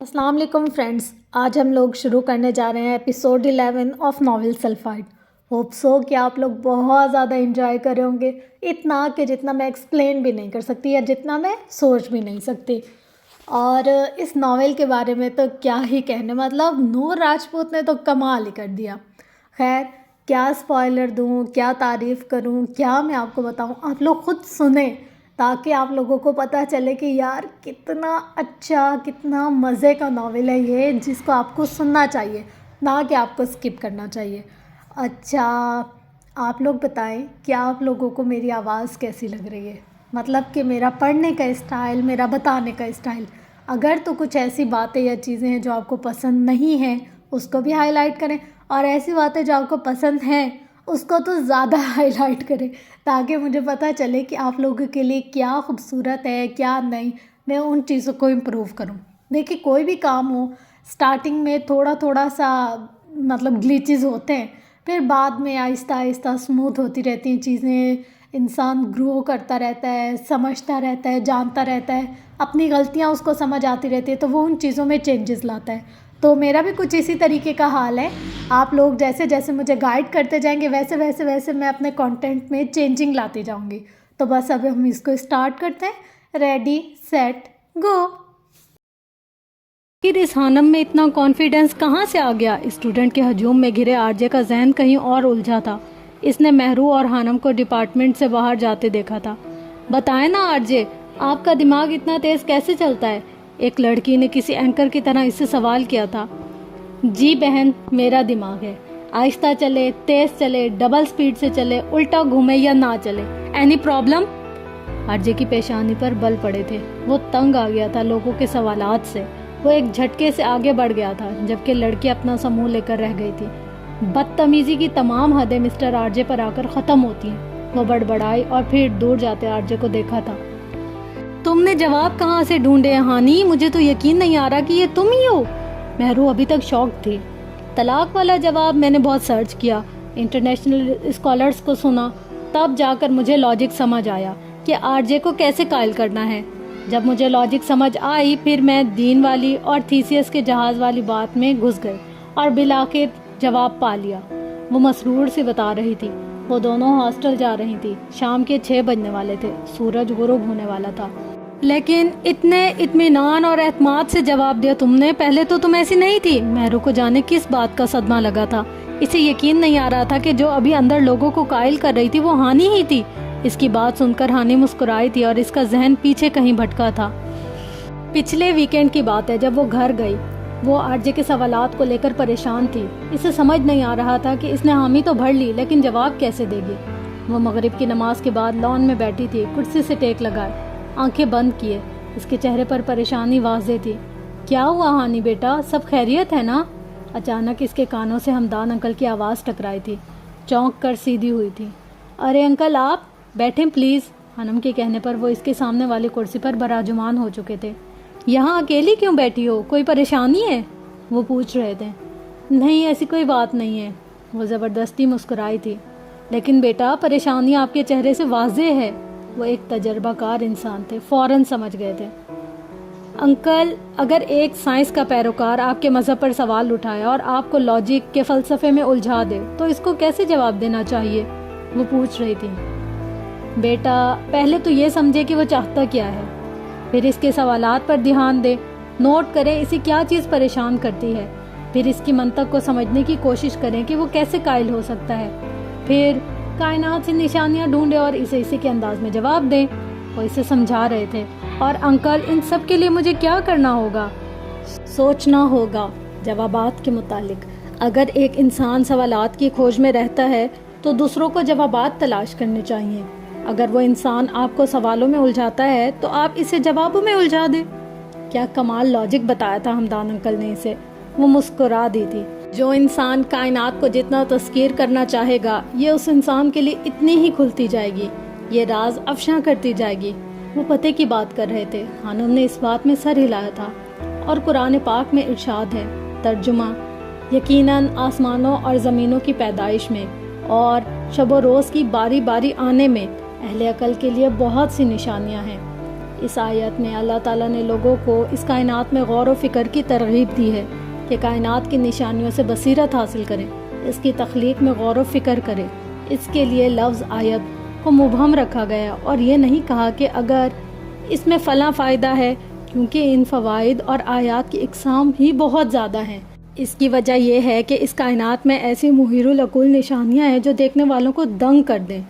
السلام علیکم فرینڈس، آج ہم لوگ شروع کرنے جا رہے ہیں episode 11 of novel sulphide. Hope so کہ آپ لوگ بہت زیادہ انجوائے کر رہے ہوں گے، اتنا کہ جتنا میں ایکسپلین بھی نہیں کر سکتی یا جتنا میں سوچ بھی نہیں سکتی۔ اور اس ناول کے بارے میں تو کیا ہی کہنے، مطلب نور راجپوت نے تو کمال ہی کر دیا۔ خیر، کیا سپوائلر دوں، کیا تعریف کروں، کیا میں آپ کو بتاؤں، آپ لوگ خود سنیں تاکہ آپ لوگوں کو پتہ چلے کہ یار کتنا اچھا، کتنا مزے کا ناول ہے یہ، جس کو آپ کو سننا چاہیے، نہ کہ آپ کو سکپ کرنا چاہیے۔ اچھا، آپ لوگ بتائیں کہ آپ لوگوں کو میری آواز کیسی لگ رہی ہے، مطلب کہ میرا پڑھنے کا اسٹائل، میرا بتانے کا اسٹائل۔ اگر تو کچھ ایسی باتیں یا چیزیں ہیں جو آپ کو پسند نہیں ہیں، اس کو بھی ہائی لائٹ کریں، اور ایسی باتیں جو آپ کو پسند ہیں اس کو تو زیادہ ہائی لائٹ کریں، تاکہ مجھے پتہ چلے کہ آپ لوگوں کے لیے کیا خوبصورت ہے، کیا نہیں، میں ان چیزوں کو امپروو کروں۔ دیکھیے، کوئی بھی کام ہو، سٹارٹنگ میں تھوڑا سا مطلب گلیچز ہوتے ہیں، پھر بعد میں آہستہ آہستہ اسموتھ ہوتی رہتی ہیں چیزیں، انسان گرو کرتا رہتا ہے، سمجھتا رہتا ہے، جانتا رہتا ہے، اپنی غلطیاں اس کو سمجھ آتی رہتی ہے، تو وہ ان چیزوں میں چینجز لاتا ہے۔ تو میرا بھی کچھ اسی طریقے کا حال ہے، آپ لوگ جیسے جیسے مجھے گائیڈ کرتے جائیں گے ویسے میں اپنے کانٹینٹ میں چینجنگ لاتی جاؤں گی۔ تو بس اب ہم اس کو اسٹارٹ کرتے ہیں، ریڈی سیٹ گو۔ پھر اس خانم میں اتنا کانفیڈنس کہاں سے آ گیا؟ اسٹوڈنٹ کے ہجوم میں گھرے آرجے کا ذہن کہیں اور الجھا تھا۔ اس نے مہرو اور خانم کو ڈپارٹمنٹ سے باہر جاتے دیکھا تھا۔ بتائیں نا آرجے، آپ کا دماغ اتنا تیز کیسے چلتا ہے؟ ایک لڑکی نے کسی اینکر کی طرح اس سے سوال کیا تھا۔ جی بہن، میرا دماغ ہے، آہستہ چلے، تیز چلے، ڈبل سپیڈ سے چلے، الٹا گھومے یا نہ چلے، اینی پرابلم؟ آرجے کی پیشانی پر بل پڑے تھے، وہ تنگ آ گیا تھا لوگوں کے سوالات سے۔ وہ ایک جھٹکے سے آگے بڑھ گیا تھا، جبکہ لڑکی اپنا سموں لے کر رہ گئی تھی۔ بدتمیزی کی تمام حدیں مسٹر آرجے پر آ کر ختم ہوتی ہیں، وہ بڑبڑائی اور پھر دور جاتے آرجے کو دیکھا تھا۔ تم نے جواب کہاں سے ڈھونڈے ہانی؟ مجھے تو یقین نہیں آ رہا کہ یہ تم ہی ہو۔ مہرو ابھی تک شاک تھی۔ طلاق والا جواب میں نے بہت سرچ کیا، انٹرنیشنل اسکالرز کو سنا، تب جا کر مجھے لاجک سمجھ آیا کہ آرجے کو کیسے قائل کرنا ہے۔ جب مجھے لاجک سمجھ آئی، پھر میں دین والی اور تھیسیس کے جہاز والی بات میں گھس گئی اور بالآخر جواب پا لیا۔ وہ مسرور سے بتا رہی تھی، وہ دونوں ہاسٹل جا رہی تھی، شام کے 6 بجنے والے تھے، سورج غروب ہونے والا تھا۔ لیکن اتنے اطمینان اور اعتماد سے جواب دیا تم نے، پہلے تو تم ایسی نہیں تھی۔ مہرو کو جانے کس بات کا صدمہ لگا تھا، اسے یقین نہیں آ رہا تھا کہ جو ابھی اندر لوگوں کو قائل کر رہی تھی وہ ہانی ہی تھی۔ اس کی بات سن کر ہانی مسکرائی تھی اور اس کا ذہن پیچھے کہیں بھٹکا تھا۔ پچھلے ویکینڈ کی بات ہے، جب وہ گھر گئی، وہ آرجے کے سوالات کو لے کر پریشان تھی۔ اسے سمجھ نہیں آ رہا تھا کہ اس نے حامی تو بھر لی، لیکن جواب کیسے دے گی۔ وہ مغرب کی نماز کے بعد لان میں بیٹھی تھی، کرسی سے ٹیک لگائے، آنکھیں بند کیے۔ اس کے چہرے پر پریشانی واضح تھی۔ کیا ہوا ہانی بیٹا، سب خیریت ہے نا؟ اچانک اس کے کانوں سے ہمدان انکل کی آواز ٹکرائی تھی۔ چونک کر سیدھی ہوئی تھی۔ ارے انکل، آپ بیٹھیں پلیز۔ خانم کے کہنے پر وہ اس کے سامنے والی کرسی پر براجمان ہو چکے تھے۔ یہاں اکیلی کیوں بیٹھی ہو، کوئی پریشانی ہے؟ وہ پوچھ رہے تھے۔ نہیں، ایسی کوئی بات نہیں ہے، وہ زبردستی مسکرائی تھی۔ لیکن بیٹا، پریشانی آپ کے چہرے سے واضح ہے۔ وہ ایک تجربہ کار انسان تھے، فوراً سمجھ گئے تھے۔ انکل، اگر ایک سائنس کا پیروکار آپ کے مذہب پر سوال اٹھائے اور آپ کو لاجک کے فلسفے میں الجھا دے تو اس کو کیسے جواب دینا چاہیے؟ وہ پوچھ رہی تھی۔ بیٹا، پہلے تو یہ سمجھے کہ وہ چاہتا کیا ہے، پھر اس کے سوالات پر دھیان دے، نوٹ کریں اسے کیا چیز پریشان کرتی ہے، پھر اس کی منطق کو سمجھنے کی کوشش کریں کہ وہ کیسے قائل ہو سکتا ہے، پھر کائنات سے نشانیاں ڈھونڈیں اور اسے اسی کے انداز میں جواب دیں۔ وہ اسے سمجھا رہے تھے۔ اور انکل، ان سب کے لیے مجھے کیا کرنا ہوگا؟ سوچنا ہوگا جوابات کے متعلق۔ اگر ایک انسان سوالات کی کھوج میں رہتا ہے تو دوسروں کو جوابات تلاش کرنے چاہیے۔ اگر وہ انسان آپ کو سوالوں میں الجھاتا ہے تو آپ اسے جوابوں میں الجھا دیں۔ کیا کمال لاجک بتایا تھا ہمدان انکل نے اسے۔ وہ مسکرا دی تھی۔ جو انسان کائنات کو جتنا تذکیر کرنا چاہے گا، یہ اس انسان کے لیے اتنی ہی کھلتی جائے گی، یہ راز افشاں کرتی جائے گی۔ وہ پتے کی بات کر رہے تھے۔ خانم نے اس بات میں سر ہلایا تھا۔ اور قرآن پاک میں ارشاد ہے، ترجمہ، یقیناً آسمانوں اور زمینوں کی پیدائش میں اور شب و روز کی باری باری آنے میں اہل عقل کے لیے بہت سی نشانیاں ہیں۔ اس آیت میں اللہ تعالیٰ نے لوگوں کو اس کائنات میں غور و فکر کی ترغیب دی ہے کہ کائنات کی نشانیوں سے بصیرت حاصل کریں، اس کی تخلیق میں غور و فکر کریں۔ اس کے لیے لفظ آیت کو مبہم رکھا گیا اور یہ نہیں کہا کہ اگر اس میں فلاں فائدہ ہے، کیونکہ ان فوائد اور آیات کی اقسام ہی بہت زیادہ ہیں۔ اس کی وجہ یہ ہے کہ اس کائنات میں ایسی محیر العقول نشانیاں ہیں جو دیکھنے والوں کو دنگ کر دیں۔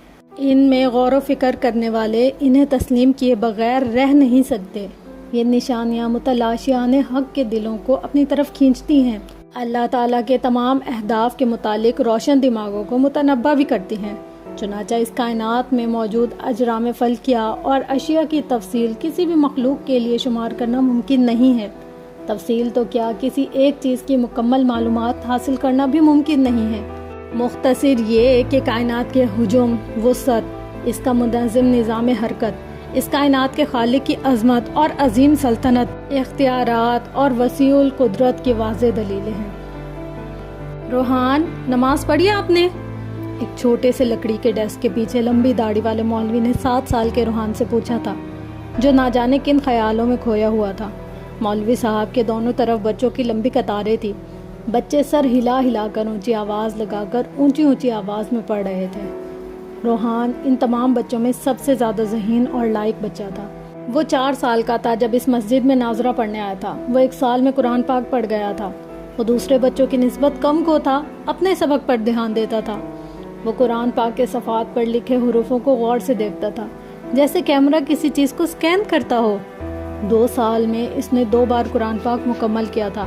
ان میں غور و فکر کرنے والے انہیں تسلیم کیے بغیر رہ نہیں سکتے۔ یہ نشانیاں متلاشیان حق کے دلوں کو اپنی طرف کھینچتی ہیں، اللہ تعالیٰ کے تمام اہداف کے متعلق روشن دماغوں کو متنبہ بھی کرتی ہیں۔ چنانچہ اس کائنات میں موجود اجرام فلکیہ اور اشیاء کی تفصیل کسی بھی مخلوق کے لیے شمار کرنا ممکن نہیں ہے۔ تفصیل تو کیا، کسی ایک چیز کی مکمل معلومات حاصل کرنا بھی ممکن نہیں ہے۔ مختصر یہ کہ کائنات کے حجم، وسعت، اس کا منظم نظام حرکت، اس کائنات کے خالق کی عظمت اور عظیم سلطنت، اختیارات اور وسیع القدرت کی واضح دلیلیں ہیں۔ روحان، نماز پڑھی آپ نے؟ ایک چھوٹے سے لکڑی کے ڈیسک کے پیچھے لمبی داڑھی والے مولوی نے 7 سال کے روحان سے پوچھا تھا، جو نہ جانے کن خیالوں میں کھویا ہوا تھا۔ مولوی صاحب کے دونوں طرف بچوں کی لمبی قطاریں تھی۔ بچے سر ہلا ہلا کر اونچی آواز لگا کر اونچی اونچی آواز میں پڑھ رہے تھے۔ روحان ان تمام بچوں میں سب سے زیادہ ذہین اور لائق بچہ تھا۔ وہ 4 سال کا تھا جب اس مسجد میں ناظرہ پڑھنے آیا تھا۔ وہ 1 سال میں قرآن پاک پڑھ گیا تھا۔ وہ دوسرے بچوں کی نسبت کم کو تھا، اپنے سبق پر دھیان دیتا تھا۔ وہ قرآن پاک کے صفحات پر لکھے حروفوں کو غور سے دیکھتا تھا، جیسے کیمرہ کسی چیز کو سکین کرتا ہو۔ 2 سال میں اس نے 2 بار قرآن پاک مکمل کیا تھا۔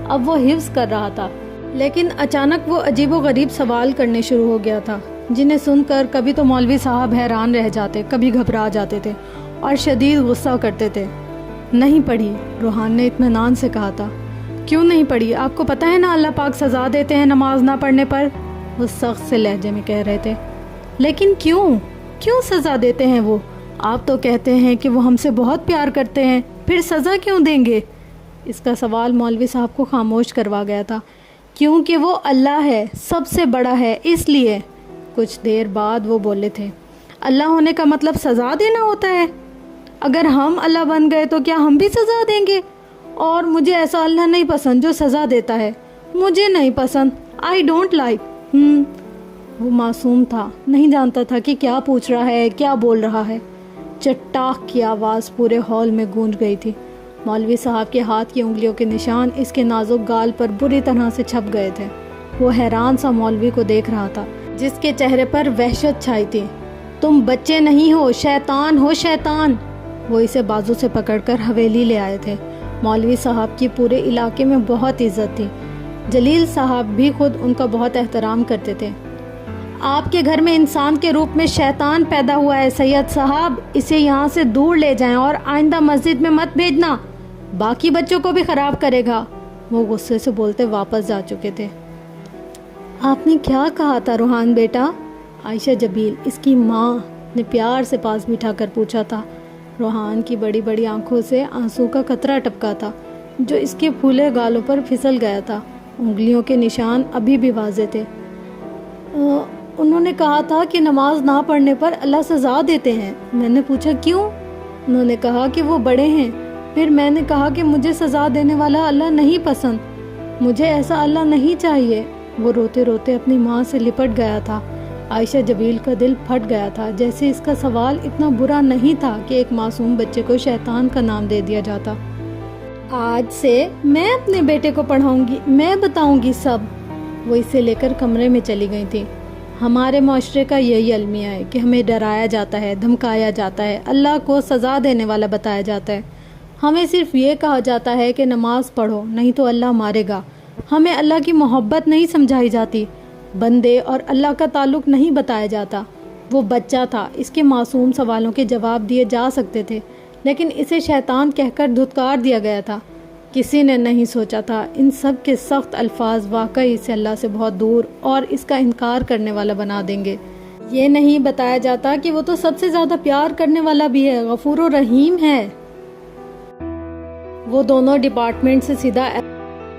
اب وہ حفظ کر رہا تھا، لیکن اچانک وہ عجیب و غریب سوال کرنے شروع ہو گیا تھا، جنہیں سن کر کبھی تو مولوی صاحب حیران رہ جاتے، کبھی گھبرا جاتے تھے اور شدید غصہ کرتے تھے۔ نہیں پڑھی، روحان نے اطمینان سے کہا تھا۔ کیوں نہیں پڑھی؟ آپ کو پتہ ہے نا اللہ پاک سزا دیتے ہیں نماز نہ پڑھنے پر، وہ سخت سے لہجے میں کہہ رہے تھے۔ لیکن کیوں سزا دیتے ہیں وہ؟ آپ تو کہتے ہیں کہ وہ ہم سے بہت پیار کرتے ہیں، پھر سزا کیوں دیں گے؟ اس کا سوال مولوی صاحب کو خاموش کروا گیا تھا۔ کیونکہ وہ اللہ ہے، سب سے بڑا ہے، اس لیے۔ کچھ دیر بعد وہ بولے تھے، اللہ ہونے کا مطلب سزا دینا ہوتا ہے؟ اگر ہم اللہ بن گئے تو کیا ہم بھی سزا دیں گے؟ اور مجھے ایسا اللہ نہیں پسند جو سزا دیتا ہے، مجھے نہیں پسند، آئی ڈونٹ لائک۔ وہ معصوم تھا، نہیں جانتا تھا کہ کیا پوچھ رہا ہے، کیا بول رہا ہے۔ چٹاخ کی آواز پورے ہال میں گونج گئی تھی۔ مولوی صاحب کے ہاتھ کی انگلیوں کے نشان اس کے نازک گال پر بری طرح سے چھپ گئے تھے۔ وہ حیران سا مولوی کو دیکھ رہا تھا، جس کے چہرے پر وحشت چھائی تھی۔ تم بچے نہیں ہو، شیطان ہو، شیطان! وہ اسے بازو سے پکڑ کر حویلی لے آئے تھے۔ مولوی صاحب کی پورے علاقے میں بہت عزت تھی۔ جلیل صاحب بھی خود ان کا بہت احترام کرتے تھے۔ آپ کے گھر میں انسان کے روپ میں شیطان پیدا ہوا ہے سید صاحب، اسے یہاں سے دور لے جائیں اور آئندہ مسجد میں مت بھیجنا، باقی بچوں کو بھی خراب کرے گا۔ وہ غصے سے بولتے واپس جا چکے تھے۔ آپ نے کیا کہا تھا روحان بیٹا؟ عائشہ جبیل، اس کی ماں، نے پیار سے پاس بٹھا کر پوچھا تھا۔ روحان کی بڑی بڑی آنکھوں سے آنسو کا قطرہ ٹپکا تھا، جو اس کے پھولے گالوں پر پھسل گیا تھا۔ انگلیوں کے نشان ابھی بھی واضح تھے۔ انہوں نے کہا تھا کہ نماز نہ پڑھنے پر اللہ سزا دیتے ہیں۔ میں نے پوچھا کیوں؟ انہوں نے کہا کہ وہ بڑے ہیں۔ پھر میں نے کہا کہ مجھے سزا دینے والا اللہ نہیں پسند، مجھے ایسا اللہ نہیں چاہیے۔ وہ روتے روتے اپنی ماں سے لپٹ گیا تھا۔ عائشہ جبیل کا دل پھٹ گیا تھا، جیسے اس کا سوال اتنا برا نہیں تھا کہ ایک معصوم بچے کو شیطان کا نام دے دیا جاتا۔ آج سے میں اپنے بیٹے کو پڑھاؤں گی، میں بتاؤں گی سب۔ وہ اسے لے کر کمرے میں چلی گئی تھی۔ ہمارے معاشرے کا یہی المیہ ہے کہ ہمیں ڈرایا جاتا ہے، دھمکایا جاتا ہے، اللہ کو سزا دینے والا بتایا جاتا ہے۔ ہمیں صرف یہ کہا جاتا ہے کہ نماز پڑھو نہیں تو اللہ مارے گا۔ ہمیں اللہ کی محبت نہیں سمجھائی جاتی، بندے اور اللہ کا تعلق نہیں بتایا جاتا۔ وہ بچہ تھا، اس کے معصوم سوالوں کے جواب دیے جا سکتے تھے، لیکن اسے شیطان کہہ کر دھتکار دیا گیا تھا۔ کسی نے نہیں سوچا تھا ان سب کے سخت الفاظ واقعی اسے اللہ سے بہت دور اور اس کا انکار کرنے والا بنا دیں گے۔ یہ نہیں بتایا جاتا کہ وہ تو سب سے زیادہ پیار کرنے والا بھی ہے، غفور و رحیم ہے۔ وہ دونوں ڈپارٹمنٹ سے سیدھا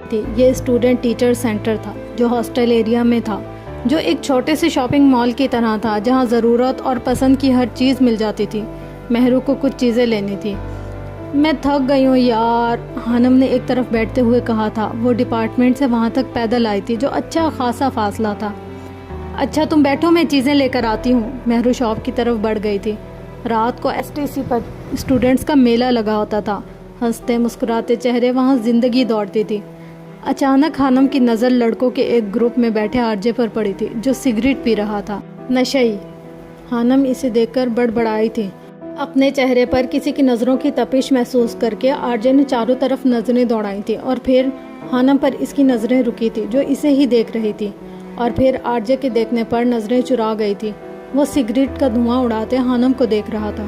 تھی۔ یہ اسٹوڈنٹ ٹیچر سینٹر تھا جو ہاسٹل ایریا میں تھا، جو ایک چھوٹے سے شاپنگ مال کی طرح تھا جہاں ضرورت اور پسند کی ہر چیز مل جاتی تھی۔ مہرو کو کچھ چیزیں لینی تھی۔ میں تھک گئی ہوں یار، ہانم نے ایک طرف بیٹھتے ہوئے کہا تھا۔ وہ ڈپارٹمنٹ سے وہاں تک پیدل آئی تھی جو اچھا خاصا فاصلہ تھا۔ اچھا تم بیٹھو، میں چیزیں لے کر آتی ہوں۔ مہرو شاپ کی طرف بڑھ گئی تھی۔ رات کو STC پر اسٹوڈنٹس کا میلہ لگا ہوتا تھا، ہنستے مسکراتے چہرے، وہاں زندگی دوڑتی تھی۔ اچانک ہانم کی نظر لڑکوں کے ایک گروپ میں بیٹھے RJ پر پڑی تھی جو سگریٹ پی رہا تھا۔ نشئی۔ ہانم اسے دیکھ کر بڑبڑائی تھی، اپنے چہرے پر کسی کی نظروں کی تپش محسوس کر کے۔ RJ نے چاروں طرف نظریں دوڑائی تھی اور پھر ہانم پر اس کی نظریں رکی تھی جو اسے ہی دیکھ رہی تھی، اور پھر RJ کے دیکھنے پر نظریں چرا گئی تھی۔ وہ سگریٹ کا دھواں اڑاتے ہانم کو دیکھ رہا تھا۔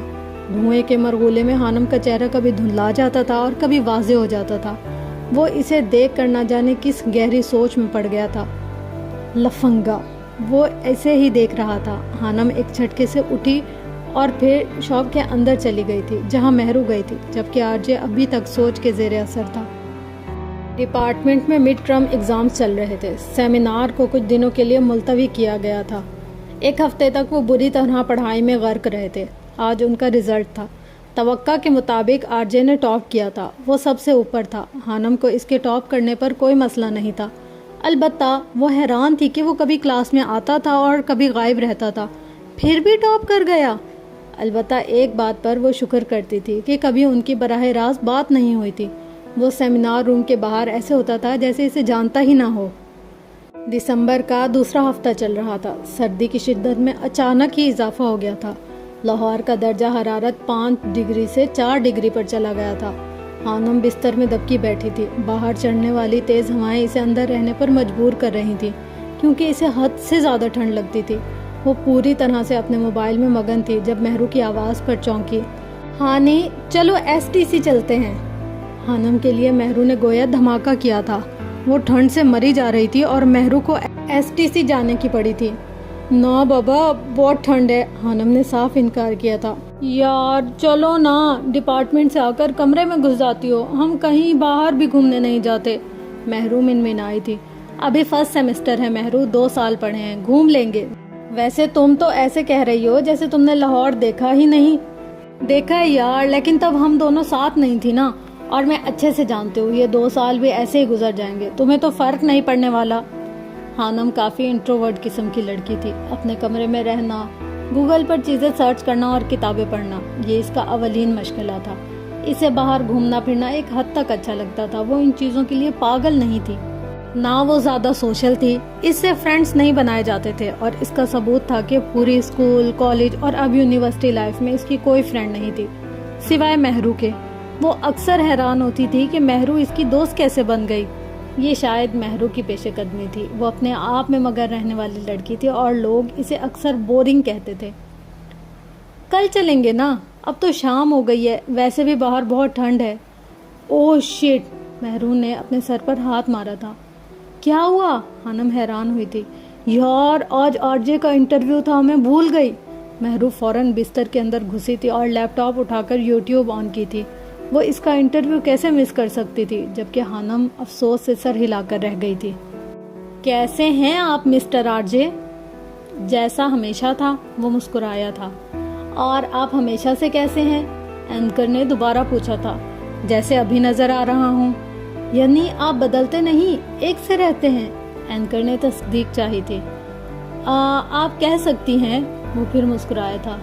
دھوئیں کے مرغولے میں ہانم کا چہرہ کبھی دھندلا جاتا تھا اور کبھی واضح ہو جاتا تھا۔ وہ اسے دیکھ کر نہ جانے کس گہری سوچ میں پڑ گیا تھا۔ لفنگا، وہ ایسے ہی دیکھ رہا تھا۔ ہانم ایک جھٹکے سے اٹھی اور پھر شاپ کے اندر چلی گئی تھی جہاں مہرو گئی تھی، جبکہ RJ ابھی تک سوچ کے زیر اثر تھا۔ ڈپارٹمنٹ میں مڈ ٹرم ایگزامز چل رہے تھے۔ سیمینار کو کچھ دنوں کے لیے ملتوی کیا گیا تھا۔ ایک ہفتے تک وہ بری طرح پڑھائی میں غرق رہے تھے۔ آج ان کا رزلٹ تھا۔ توقع کے مطابق RJ نے ٹاپ کیا تھا۔ وہ سب سے اوپر تھا۔ ہانم کو اس کے ٹاپ کرنے پر کوئی مسئلہ نہیں تھا، البتہ وہ حیران تھی کہ وہ کبھی کلاس میں آتا تھا اور کبھی غائب رہتا تھا، پھر بھی ٹاپ کر گیا۔ البتہ ایک بات پر وہ شکر کرتی تھی کہ کبھی ان کی براہ راست بات نہیں ہوئی تھی۔ وہ سیمینار روم کے باہر ایسے ہوتا تھا جیسے اسے جانتا ہی نہ ہو۔ دسمبر کا دوسرا ہفتہ چل رہا تھا۔ سردی کی شدت میں اچانک ہی اضافہ ہو گیا تھا۔ لاہور کا درجہ حرارت 5 ڈگری سے 4 ڈگری پر چلا گیا تھا۔ ہانم بستر میں دبکی بیٹھی تھی۔ باہر چڑھنے والی تیز ہوائیں اسے اندر رہنے پر مجبور کر رہی تھیں کیونکہ اسے حد سے زیادہ ٹھنڈ لگتی تھی۔ وہ پوری طرح سے اپنے موبائل میں مگن تھی جب مہرو کی آواز پر چونکی۔ ہانی، چلو STC چلتے ہیں۔ ہانم کے لیے مہرو نے گویا دھماکہ کیا تھا۔ وہ ٹھنڈ سے مری جا رہی تھی اور مہرو کو STC جانے کی پڑی تھی۔ نہ بابا، بہت ٹھنڈ ہے، ہانم نے صاف انکار کیا تھا۔ یار چلو نا، ڈپارٹمنٹ سے آ کر کمرے میں گھس جاتی ہو، ہم کہیں باہر بھی گھومنے نہیں جاتے۔ مہرو منمنائی تھی۔ ابھی فرسٹ سیمسٹر ہے مہرو، 2 سال پڑھے ہیں، گھوم لیں گے۔ ویسے تم تو ایسے کہہ رہی ہو جیسے تم نے لاہور دیکھا ہی نہیں۔ دیکھا ہے یار، لیکن تب ہم دونوں ساتھ نہیں تھی نا، اور میں اچھے سے جانتی ہوں یہ 2 سال بھی ایسے ہی گزر جائیں گے، تمہیں تو فرق نہیں پڑنے والا۔ ہانم کافی انٹروورٹ قسم کی لڑکی تھی۔ اپنے کمرے میں رہنا، گوگل پر چیزیں سرچ کرنا اور کتابیں پڑھنا، یہ اس کا اولین مشغلہ تھا۔ اسے باہر گھومنا پھرنا ایک حد تک اچھا لگتا تھا۔ وہ ان چیزوں کے لیے پاگل نہیں تھی، نہ وہ زیادہ سوشل تھی، اس سے فرینڈز نہیں بنائے جاتے تھے، اور اس کا ثبوت تھا کہ پوری اسکول، کالج اور اب یونیورسٹی لائف میں اس کی کوئی فرینڈ نہیں تھی سوائے مہرو کے۔ وہ اکثر حیران ہوتی تھی کہ مہرو اس کی دوست کیسے بن گئی۔ یہ شاید مہرو کی پیش قدمی تھی۔ وہ اپنے آپ میں مگر رہنے والی لڑکی تھی اور لوگ اسے اکثر بورنگ کہتے تھے۔ کل چلیں گے نا، اب تو شام ہو گئی ہے، ویسے بھی باہر بہت ٹھنڈ ہے۔ اوہ شٹ، مہرو نے اپنے سر پر ہاتھ مارا تھا۔ کیا ہوا؟ ہانم حیران ہوئی تھی۔ یار آج RJ کا انٹرویو تھا، میں بھول گئی۔ مہرو فوراً بستر کے اندر گھسی تھی اور لیپ ٹاپ اٹھا کر YouTube آن کی تھی۔ وہ اس کا انٹرویو کیسے مس کر سکتی تھی، جبکہ ہانم افسوس سے سر ہلا کر رہ گئی تھی۔ کیسے ہیں آپ مسٹر RJ؟ جیسا ہمیشہ تھا، وہ مسکرایا تھا۔ اور آپ ہمیشہ سے کیسے ہیں؟ اینکر نے دوبارہ پوچھا تھا۔ جیسے ابھی نظر آ رہا ہوں۔ یعنی آپ بدلتے نہیں، ایک سے رہتے ہیں؟ اینکر نے تصدیق چاہی تھی۔ آپ کہہ سکتی ہیں، وہ پھر مسکرایا تھا۔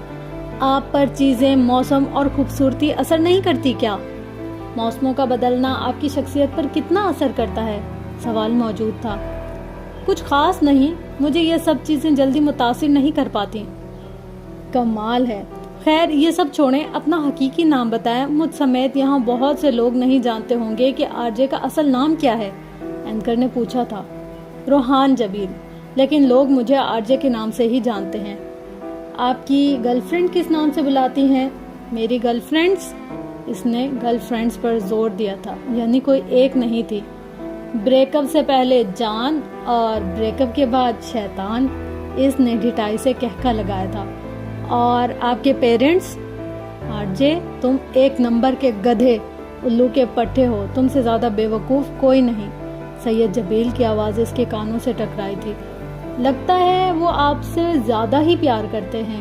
آپ پر چیزیں، موسم اور خوبصورتی اثر نہیں کرتی کیا؟ موسموں کا بدلنا آپ کی شخصیت پر کتنا اثر کرتا ہے؟ سوال موجود تھا۔ کچھ خاص نہیں، مجھے یہ سب چیزیں جلدی متاثر نہیں کر پاتی۔ کمال ہے۔ خیر یہ سب چھوڑیں، اپنا حقیقی نام بتائیں، مجھ سمیت یہاں بہت سے لوگ نہیں جانتے ہوں گے کہ RJ کا اصل نام کیا ہے؟ اینکر نے پوچھا تھا۔ روحان جبیل، لیکن لوگ مجھے RJ کے نام سے ہی جانتے ہیں۔ آپ کی گرل فرینڈ کس نام سے بلاتی ہیں؟ میری گرل فرینڈز؟ اس نے گرل فرینڈز پر زور دیا تھا، یعنی کوئی ایک نہیں تھی۔ بریک اپ سے پہلے جان اور بریک اپ کے بعد شیطان، اس نے ڈھٹائی سے کہکا لگایا تھا۔ اور آپ کے پیرنٹس؟ RJ تم 1 نمبر کے گدھے، الو کے پٹھے ہو، تم سے زیادہ بے وقوف کوئی نہیں۔ سید جبیل کی آواز اس کے کانوں سے ٹکرائی تھی۔ لگتا ہے وہ آپ سے زیادہ ہی پیار کرتے ہیں۔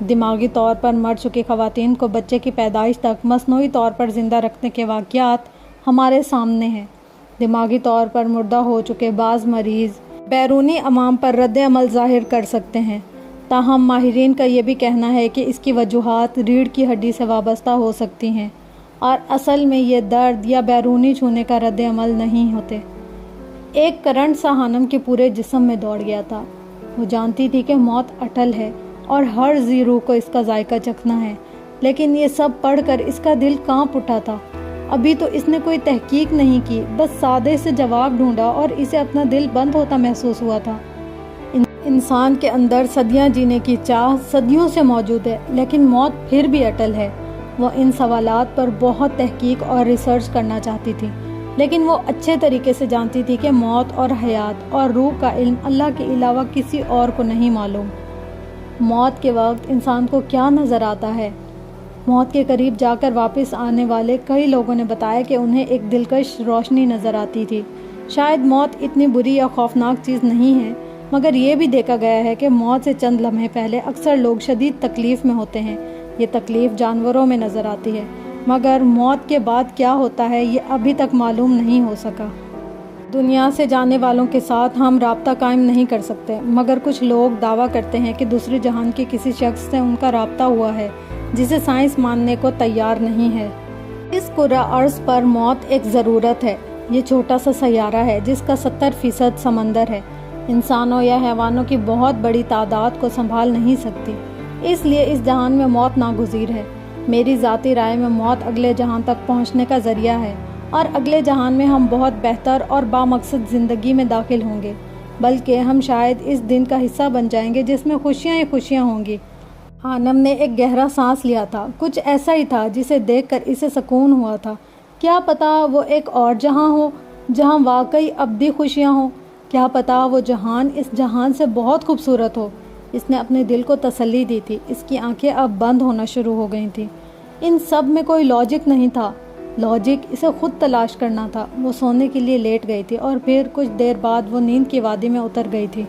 دماغی طور پر مر چکی خواتین کو بچے کی پیدائش تک مصنوعی طور پر زندہ رکھنے کے واقعات ہمارے سامنے ہیں۔ دماغی طور پر مردہ ہو چکے بعض مریض بیرونی عوام پر رد عمل ظاہر کر سکتے ہیں، تاہم ماہرین کا یہ بھی کہنا ہے کہ اس کی وجوہات ریڑھ کی ہڈی سے وابستہ ہو سکتی ہیں اور اصل میں یہ درد یا بیرونی چھونے کا رد عمل نہیں ہوتے۔ ایک کرنٹ سا ہانم کے پورے جسم میں دوڑ گیا تھا۔ وہ جانتی تھی کہ موت اٹل ہے اور ہر ذی روح کو اس کا ذائقہ چکھنا ہے، لیکن یہ سب پڑھ کر اس کا دل کانپ اٹھا تھا۔ ابھی تو اس نے کوئی تحقیق نہیں کی، بس سادے سے جواب ڈھونڈا اور اسے اپنا دل بند ہوتا محسوس ہوا تھا۔ انسان کے اندر صدیاں جینے کی چاہ صدیوں سے موجود ہے، لیکن موت پھر بھی اٹل ہے۔ وہ ان سوالات پر بہت تحقیق اور ریسرچ کرنا چاہتی تھی، لیکن وہ اچھے طریقے سے جانتی تھی کہ موت اور حیات اور روح کا علم اللہ کے علاوہ کسی اور کو نہیں معلوم۔ موت کے وقت انسان کو کیا نظر آتا ہے؟ موت کے قریب جا کر واپس آنے والے کئی لوگوں نے بتایا کہ انہیں ایک دلکش روشنی نظر آتی تھی۔ شاید موت اتنی بری یا خوفناک چیز نہیں ہے، مگر یہ بھی دیکھا گیا ہے کہ موت سے چند لمحے پہلے اکثر لوگ شدید تکلیف میں ہوتے ہیں۔ یہ تکلیف جانوروں میں نظر آتی ہے، مگر موت کے بعد کیا ہوتا ہے یہ ابھی تک معلوم نہیں ہو سکا۔ دنیا سے جانے والوں کے ساتھ ہم رابطہ قائم نہیں کر سکتے، مگر کچھ لوگ دعویٰ کرتے ہیں کہ دوسرے جہان کے کسی شخص سے ان کا رابطہ ہوا ہے جسے سائنس ماننے کو تیار نہیں ہے۔ اس کرۂ ارض پر موت ایک ضرورت ہے۔ یہ چھوٹا سا سیارہ ہے جس کا 70% سمندر ہے، انسانوں یا حیوانوں کی بہت بڑی تعداد کو سنبھال نہیں سکتی، اس لیے اس جہان میں موت ناگزیر ہے۔ میری ذاتی رائے میں موت اگلے جہان تک پہنچنے کا ذریعہ ہے، اور اگلے جہان میں ہم بہت بہتر اور بامقصد زندگی میں داخل ہوں گے، بلکہ ہم شاید اس دن کا حصہ بن جائیں گے جس میں خوشیاں ہی خوشیاں ہوں گی۔ ہانم نے ایک گہرا سانس لیا تھا۔ کچھ ایسا ہی تھا جسے دیکھ کر اسے سکون ہوا تھا۔ کیا پتا وہ ایک اور جہاں ہو جہاں واقعی ابدی خوشیاں ہوں؟ کیا پتا وہ جہان اس جہان سے بہت خوبصورت ہو؟ اس نے اپنے دل کو تسلی دی تھی۔ اس کی آنکھیں اب بند ہونا شروع ہو گئی تھیں۔ ان سب میں کوئی لاجک نہیں تھا، لاجک اسے خود تلاش کرنا تھا۔ وہ سونے کے لیے لیٹ گئی تھی اور پھر کچھ دیر بعد وہ نیند کی وادی میں اتر گئی تھی۔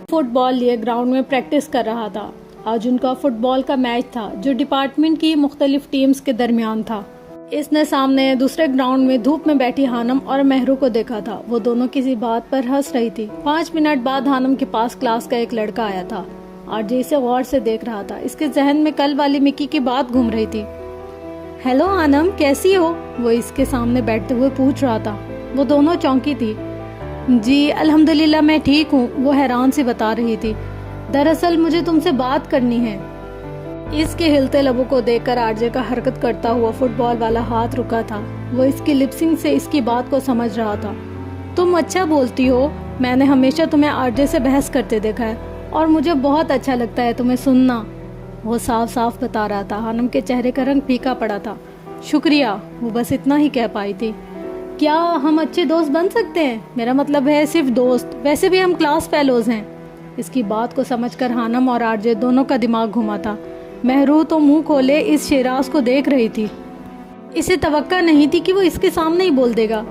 فٹ بال لیے گراؤنڈ میں پریکٹس کر رہا تھا۔ آج ان کا فٹ بال کا میچ تھا جو ڈپارٹمنٹ کی مختلف ٹیمز کے درمیان تھا۔ اس نے سامنے دوسرے گراؤنڈ میں دھوپ میں بیٹھی ہانم اور مہرو کو دیکھا تھا۔ وہ دونوں کسی بات پر ہنس رہی تھی۔ 5 منٹ بعد ہانم کے پاس کلاس کا ایک لڑکا آیا تھا۔ آج اسے غور سے دیکھ رہا تھا۔ اس کے ذہن میں کل والی مکی کی بات گھوم رہی تھی۔ ہیلو ہانم، کیسی ہو؟ وہ اس کے سامنے بیٹھتے ہوئے پوچھ رہا تھا۔ وہ دونوں چونکی تھی۔ جی الحمدللہ میں ٹھیک ہوں، وہ حیران سی بتا رہی تھی۔ دراصل مجھے تم سے بات کرنی ہے۔ اس کے ہلتے لبوں کو دیکھ کر آرجے کا حرکت کرتا ہوا فٹ بال والا ہاتھ رکا تھا۔ وہ اس کی لپسنگ سے اس کی بات کو سمجھ رہا تھا۔ تم اچھا بولتی ہو، میں نے ہمیشہ تمہیں آرجے سے بحث کرتے دیکھا ہے اور مجھے بہت اچھا لگتا ہے تمہیں سننا، وہ صاف صاف بتا رہا تھا۔ ہانم کے چہرے کا رنگ پھیکا پڑا تھا۔ شکریہ، وہ بس اتنا ہی کہہ پائی تھی۔ کیا ہم اچھے دوست بن سکتے ہیں؟ میرا مطلب ہے صرف دوست، ویسے بھی ہم کلاس فیلوز ہیں۔ اس کی بات کو سمجھ کر ہانم اور آرجے دونوں کا دماغ گھما تھا۔ مہرو تو منہ کھولے اس شیراز کو دیکھ رہی تھی۔ اسے توقع نہیں تھی کہ وہ اس کے سامنے ہی بول دے گا۔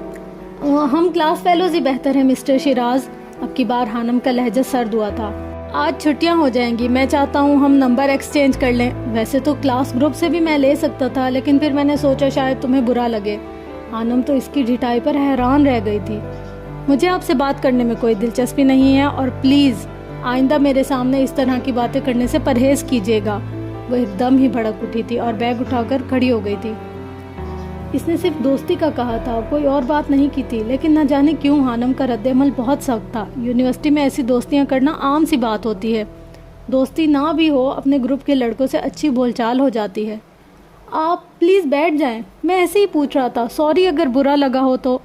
ہم کلاس فیلوز ہی بہتر ہیں مسٹر شیراز۔ اب کی بار ہانم کا لہجہ سرد ہوا تھا۔ آج چھٹیاں ہو جائیں گی، میں چاہتا ہوں ہم نمبر ایکسچینج کر لیں۔ ویسے تو کلاس گروپ سے بھی میں لے سکتا تھا، لیکن پھر میں نے سوچا شاید تمہیں برا لگے۔ ہانم تو اس کی ڈھٹائی پر حیران رہ گئی تھی۔ مجھے آپ سے بات کرنے میں کوئی دلچسپی نہیں ہے، اور پلیز آئندہ میرے سامنے اس طرح کی باتیں کرنے سے پرہیز کیجیے گا۔ وہ ایک دم ہی بھڑک اٹھی تھی اور بیگ اٹھا کر کھڑی ہو گئی تھی۔ اس نے صرف دوستی کا کہا تھا، کوئی اور بات نہیں کی تھی، لیکن نہ جانے کیوں ہانم کا رد عمل بہت سخت تھا۔ یونیورسٹی میں ایسی دوستیاں کرنا عام سی بات ہوتی ہے۔ دوستی نہ بھی ہو، اپنے گروپ کے لڑکوں سے اچھی بول چال ہو جاتی ہے۔ آپ پلیز بیٹھ جائیں، میں ایسے ہی پوچھ رہا تھا، سوری اگر برا لگا ہو تو۔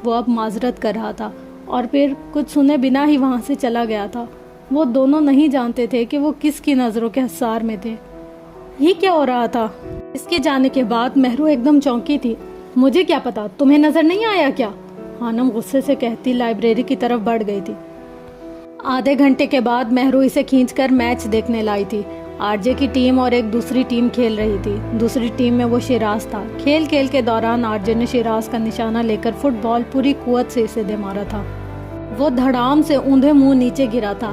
وہ اب معذرت کر رہا تھا اور پھر کچھ سنے بنا ہی وہاں سے چلا گیا تھا۔ وہ دونوں نہیں جانتے تھے کہ وہ کس کی نظروں کے حصار میں تھے۔ یہ کیا ہو رہا تھا؟ اس کے جانے کے بعد مہرو ایک دم چونکی تھی۔ مجھے کیا پتا، تمہیں نظر نہیں آیا کیا؟ ہانم غصے سے کہتی لائبریری کی طرف بڑھ گئی تھی۔ آدھے گھنٹے کے بعد مہرو اسے کھینچ کر میچ دیکھنے لائی تھی۔ آرجے کی ٹیم اور ایک دوسری ٹیم کھیل رہی تھی۔ دوسری ٹیم میں وہ شیراز تھا۔ کھیل کے دوران آرجے نے شیراز کا نشانہ لے کر فٹ بال پوری قوت سے اسے دے مارا تھا۔ وہ دھڑام سے اوندھے منہ نیچے گرا تھا۔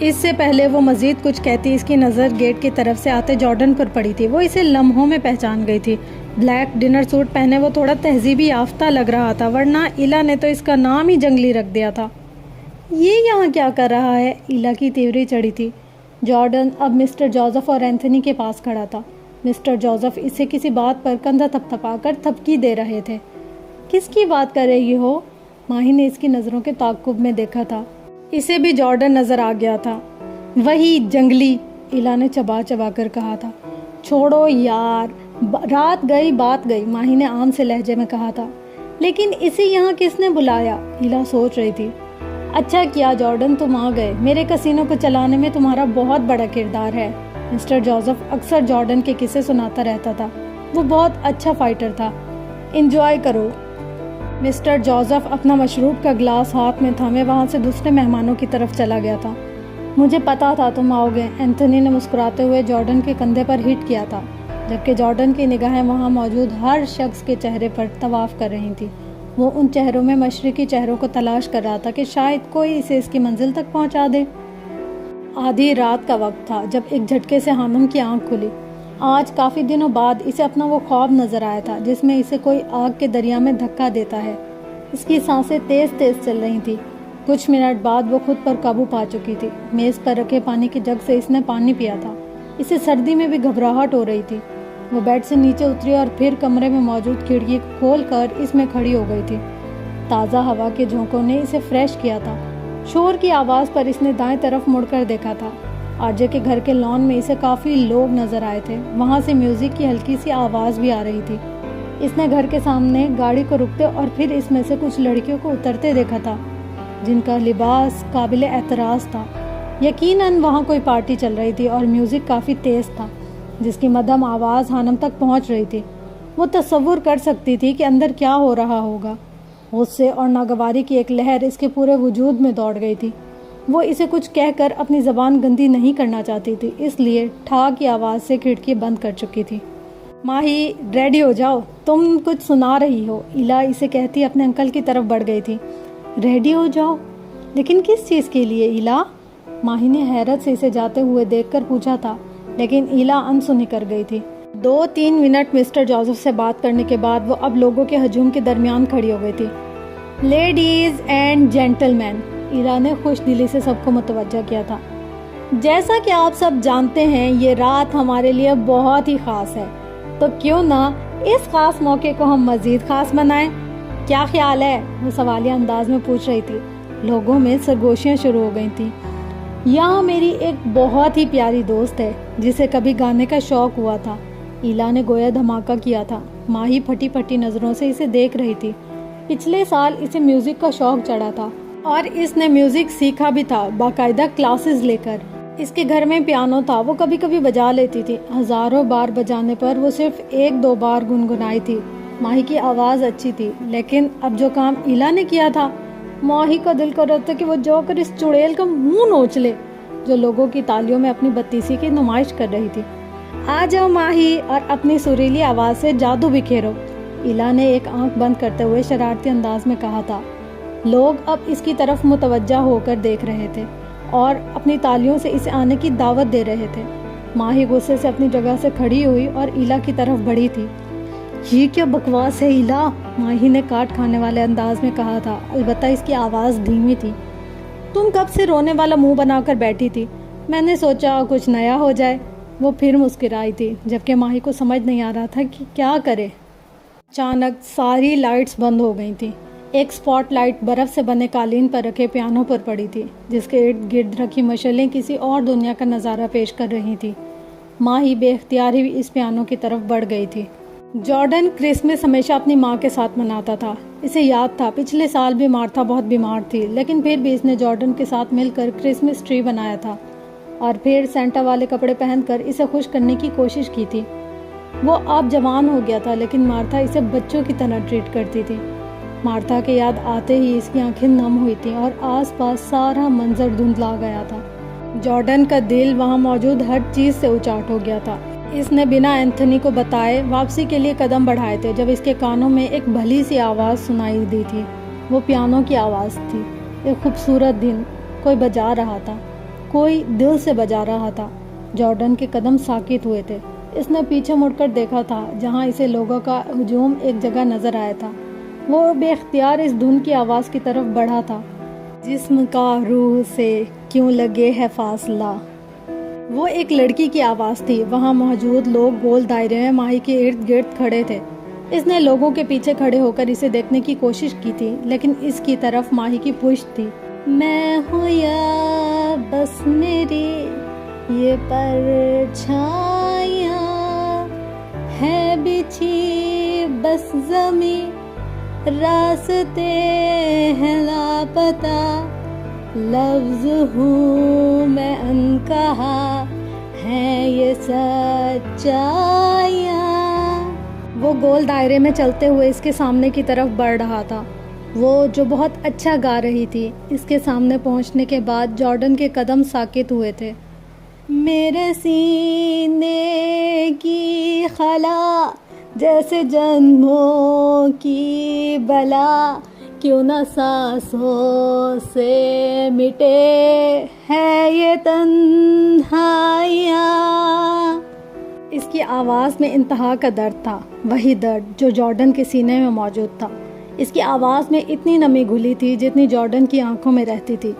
اس سے پہلے وہ مزید کچھ کہتی اس کی نظر گیٹ کی طرف سے آتے جارڈن پر پڑی تھی۔ وہ اسے لمحوں میں پہچان گئی تھی۔ بلیک ڈنر سوٹ پہنے وہ تھوڑا تہذیبی یافتہ لگ رہا تھا، ورنہ ایلا نے تو اس کا نام ہی جنگلی رکھ دیا تھا۔ یہ یہاں کیا کر رہا ہے؟ ایلا کی تیوری چڑھی تھی۔ جارڈن اب مسٹر جوزف اور اینتھنی کے پاس کھڑا تھا۔ مسٹر جوزف اسے کسی بات پر کندھا تھپتھپا کر تھپکی دے رہے تھے۔ کس کی بات کر رہی ہو؟ ماہی نے اس کی نظروں کے تعاقب میں دیکھا تھا۔ اسے بھی جارڈن نظر آ گیا تھا۔ وہی جنگلی، ایلا نے چبا چبا کر کہا تھا۔ چھوڑو یار، رات گئی بات گئی، ماہی نے عام سے لہجے میں کہا تھا۔ لیکن اسے یہاں کس نے بلایا؟ ایلا سوچ رہی تھی۔ اچھا کیا جارڈن تم آ گئے، میرے کسینوں کو چلانے میں تمہارا بہت بڑا کردار ہے۔ مسٹر جوزف اکثر جارڈن کے قصے سناتا رہتا تھا۔ وہ بہت اچھا فائٹر تھا۔ انجوائے کرو۔ مسٹر جوزف اپنا مشروب کا گلاس ہاتھ میں تھامے وہاں سے دوسرے مہمانوں کی طرف چلا گیا تھا۔ مجھے پتا تھا تم آؤ گے، اینتھنی نے مسکراتے ہوئے جارڈن کے کندھے پر ہٹ کیا تھا، جبکہ جارڈن کی نگاہیں وہاں موجود ہر شخص کے چہرے پر طواف کر رہی تھیں۔ وہ ان چہروں میں مشرقی چہروں کو تلاش کر رہا تھا کہ شاید کوئی اسے اس کی منزل تک پہنچا دے۔ آدھی رات کا وقت تھا جب ایک جھٹکے سے ہانم کی آنکھ کھلی۔ آج کافی دنوں بعد اسے اپنا وہ خواب نظر آیا تھا جس میں اسے کوئی آگ کے دریا میں دھکا دیتا ہے۔ اس کی سانسیں تیز تیز چل رہی تھیں۔ کچھ منٹ بعد وہ خود پر قابو پا چکی تھی۔ میز پر رکھے پانی کے جگ سے اس نے پانی پیا تھا۔ اسے سردی میں بھی گھبراہٹ ہو رہی تھی۔ وہ بیڈ سے نیچے اتری اور پھر کمرے میں موجود کھڑکی کھول کر اس میں کھڑی ہو گئی تھی۔ تازہ ہوا کے جھونکوں نے اسے فریش کیا تھا۔ شور کی آواز پر اس نے دائیں طرف مڑ کر دیکھا تھا۔ آرجے کے گھر کے لان میں اسے کافی لوگ نظر آئے تھے۔ وہاں سے میوزک کی ہلکی سی آواز بھی آ رہی تھی۔ اس نے گھر کے سامنے گاڑی کو رکتے اور پھر اس میں سے کچھ لڑکیوں کو اترتے دیکھا تھا جن کا لباس قابل اعتراض تھا۔ یقیناً وہاں کوئی پارٹی چل رہی تھی اور میوزک کافی تیز تھا جس کی مدھم آواز ہانم تک پہنچ رہی تھی۔ وہ تصور کر سکتی تھی کہ اندر کیا ہو رہا ہوگا۔ غصے اور ناگواری کی ایک لہر اس کے پورے وجود میں دوڑ گئی تھی۔ وہ اسے کچھ کہہ کر اپنی زبان گندی نہیں کرنا چاہتی تھی، اس لیے ٹھا کی آواز سے کھڑکی بند کر چکی تھی۔ ماہی ریڈی ہو جاؤ، تم کچھ سنا رہی ہو، ایلا اسے کہتی اپنے انکل کی طرف بڑھ گئی تھی۔ ریڈی ہو جاؤ؟ لیکن کس چیز کے لیے ایلا؟ ماہی نے حیرت سے اسے جاتے ہوئے دیکھ کر پوچھا تھا، لیکن ایلا انسنی کر گئی تھی۔ 2-3 منٹ مسٹر جوزف سے بات کرنے کے بعد وہ اب لوگوں کے ہجوم کے درمیان کھڑی ہو گئی تھی۔ لیڈیز اینڈ جینٹل مین، ایلا نے خوش دلی سے سب کو متوجہ کیا تھا، جیسا کہ آپ سب جانتے ہیں یہ رات ہمارے لیے بہت ہی خاص ہے، تو کیوں نہ اس خاص موقع کو ہم مزید خاص منائیں؟ کیا خیال ہے؟ وہ سوالیہ انداز میں پوچھ رہی تھی۔ لوگوں میں سرگوشیاں شروع ہو گئی تھیں۔ یہاں میری ایک بہت ہی پیاری دوست ہے جسے کبھی گانے کا شوق ہوا تھا، ایلا نے گویا دھماکہ کیا تھا۔ ماہی پھٹی پھٹی نظروں سے اسے دیکھ رہی تھی۔ پچھلے سال اسے میوزک کا شوق چڑھا تھا اور اس نے میوزک سیکھا بھی تھا، باقاعدہ کلاسز لے کر۔ اس کے گھر میں پیانو تھا، وہ کبھی کبھی بجا لیتی تھی۔ ہزاروں بار بجانے پر وہ صرف 1-2 بار گنگنائی تھی۔ ماہی کی آواز اچھی تھی، لیکن اب جو کام ایلا نے کیا تھا، ماہی کا دل کر رہا تھا کہ وہ جا کر اس چڑیل کا منہ نوچ لے جو لوگوں کی تالیوں میں اپنی بتیسی کی نمائش کر رہی تھی۔ آ جاؤ ماہی اور اپنی سریلی آواز سے جادو بکھیرو، ایلا نے ایک آنکھ بند کرتے ہوئے شرارتی انداز میں کہا تھا۔ لوگ اب اس کی طرف متوجہ ہو کر دیکھ رہے تھے اور اپنی تالیوں سے اسے آنے کی دعوت دے رہے تھے۔ ماہی غصے سے اپنی جگہ سے کھڑی ہوئی اور ایلا کی طرف بڑھی تھی۔ یہ کیا بکواس ہے ایلا؟ ماہی نے کاٹ کھانے والے انداز میں کہا تھا، البتہ اس کی آواز دھیمی تھی۔ تم کب سے رونے والا منہ بنا کر بیٹھی تھی؟ میں نے سوچا کچھ نیا ہو جائے۔ وہ پھر مسکرائی تھی، جبکہ ماہی کو سمجھ نہیں آ رہا تھا کہ کیا کرے۔ اچانک ساری لائٹس بند ہو گئی تھیں۔ ایک سپاٹ لائٹ برف سے بنے قالین پر رکھے پیانو پر پڑی تھی، جس کے ارد گرد رکھی مشعلیں کسی اور دنیا کا نظارہ پیش کر رہی تھی۔ ماہی بے اختیار ہی اس پیانو کی طرف بڑھ گئی تھی۔ جارڈن کرسمس ہمیشہ اپنی ماں کے ساتھ مناتا تھا۔ اسے یاد تھا پچھلے سال بھی مارتھا بہت بیمار تھی، لیکن پھر بھی اس نے جارڈن کے ساتھ مل کر کرسمس ٹری بنایا تھا اور پھر سینٹا والے کپڑے پہن کر اسے خوش کرنے کی کوشش کی تھی۔ وہ اب جوان ہو گیا تھا، لیکن مارتھا اسے بچوں کی طرح ٹریٹ کرتی تھی۔ مارتھا کے یاد آتے ہی اس کی آنکھیں نم ہوئی تھیں اور آس پاس سارا منظر دھندلا گیا تھا۔ جارڈن کا دل وہاں موجود ہر چیز سے اچاٹ ہو گیا تھا۔ اس نے بنا اینتھنی کو بتائے واپسی کے لیے قدم بڑھائے تھے جب اس کے کانوں میں ایک بھلی سی آواز سنائی دی تھی۔ وہ پیانو کی آواز تھی۔ ایک خوبصورت دن، کوئی بجا رہا تھا، کوئی دل سے بجا رہا تھا۔ جارڈن کے قدم ساکت ہوئے تھے۔ اس نے پیچھے مڑ کر دیکھا تھا جہاں اسے لوگوں کا ہجوم ایک جگہ نظر آیا تھا۔ وہ بے اختیار اس دھن کی آواز کی طرف بڑھا تھا، جسم کا روح سے کیوں لگے ہے فاصلہ۔ وہ ایک لڑکی کی آواز تھی۔ وہاں موجود لوگ گول دائرے میں ماہی کے ارد گرد کھڑے تھے۔ اس نے لوگوں کے پیچھے کھڑے ہو کر اسے دیکھنے کی کوشش کی تھی، لیکن اس کی طرف ماہی کی پشت تھی۔ میں ہوں یا بس میری یہ پرچھائیاں ہے بچھی بس زمیں، راستے ہیں لاپتہ، لفظ ہوں میں انکہا ہے یہ سچائیاں۔ وہ گول دائرے میں چلتے ہوئے اس کے سامنے کی طرف بڑھ رہا تھا، وہ جو بہت اچھا گا رہی تھی۔ اس کے سامنے پہنچنے کے بعد جارڈن کے قدم ساکت ہوئے تھے۔ میرے سینے کی خلا جیسے جنموں کی بلا، کیوں نہ سانسوں سے مٹے ہے یہ تنہائیاں۔ اس کی آواز میں انتہا کا درد تھا، وہی درد جو جارڈن کے سینے میں موجود تھا۔ اس کی آواز میں اتنی نمی گھلی تھی جتنی جارڈن کی آنکھوں میں رہتی تھی۔